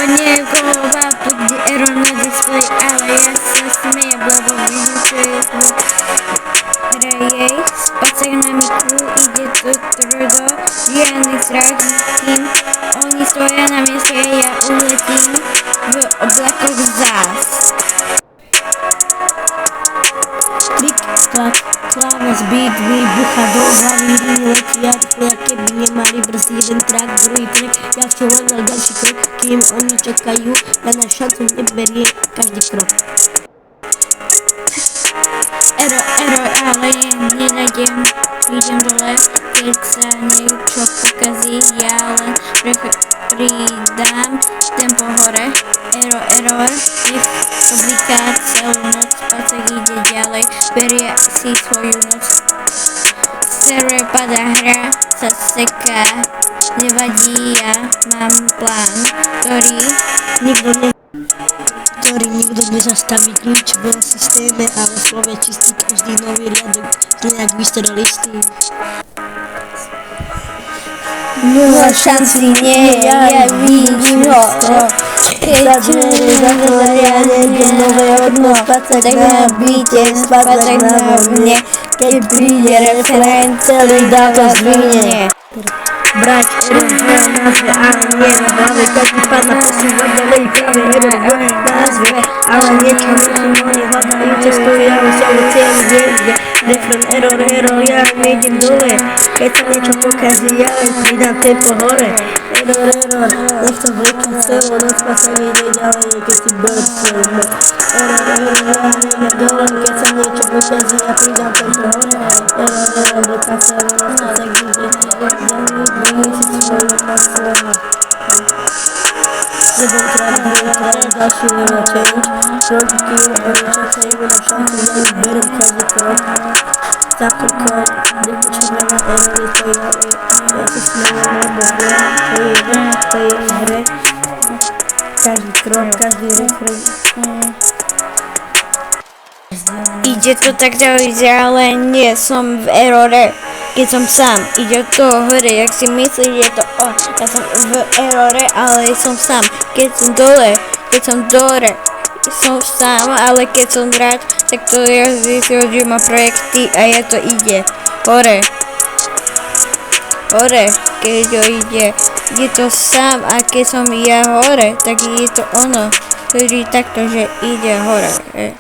niekoho tu, kde error na displeji, ale ja sa smejem, lebo vidím, čo je jej. Spacek na mikru, ide to tvrdo, žiadny strach kým oni stoja na mieste, ja uletím v oblakoch zás. Klik, klak, kláves, beat, výbucha do hlavy, letia rýchle, keby nemali brzdy jeden trak, druhý trek, ja chcem len na ďalší krok, kým oni čakajú, na náš šancu neberie každý krok. Error, ale nenájdem, idem dole, keď sa niečo pokazí, ja len pridám tempo hore. Error, nech obliká celú noc, Spacek ide ďalej, berie si svoju noc. Server padá, hra sa seká, nevadí, ja mám plán, ktorý nikto nezastaví, kľúč v systéme, ale v slove čistý každý nový riadok, nejak vystrelistý. Nula šanci nie, ja vidím ho. Keď zatvoria, nejdem nové hodno, Spacek na byte, Spacek na vlne, keď príde referent, celý dáv to zvihne. Brať error v názve, ale nie na hlave, každý pád na posúva ďalej, práve error v názve, ale niečo musím, oni hľadajú cestu, ja už sa cieľ hviezde, refren error, ja nejdem dole, keď sa niečo pokazí, ja len pridám tempo hore. Error, nech to vleká celú noc, Spacek ide ďalej, keď si bird celú noc. Error, ja nejdem dole, keď sa niečo pokazí, ja pridám tempo hore. Error, vleká celú noc, Spacek ide ďalej, si svoju maslovo. Jedenkrát, druhýkrát, ďalší level change, kroky, oni čakajú na šancu, ja ich berem každý krok. Zakrkol, nepočívala errory, to ja si smejem, lebo viem, to je v hre. Každý krok, každý refren. Ide to tak ďalej, ale nie som v errore. Keď som sám, ide to hore, jak si myslíš, je to on. Ja som v errore, ale som sám. Keď som dole, som sám, ale keď som rád, tak to ja zistil, že má projekty a ja to ide hore, keď to ide to sám a keď som ja hore, tak je to ono, ktorý takto, že ide hore.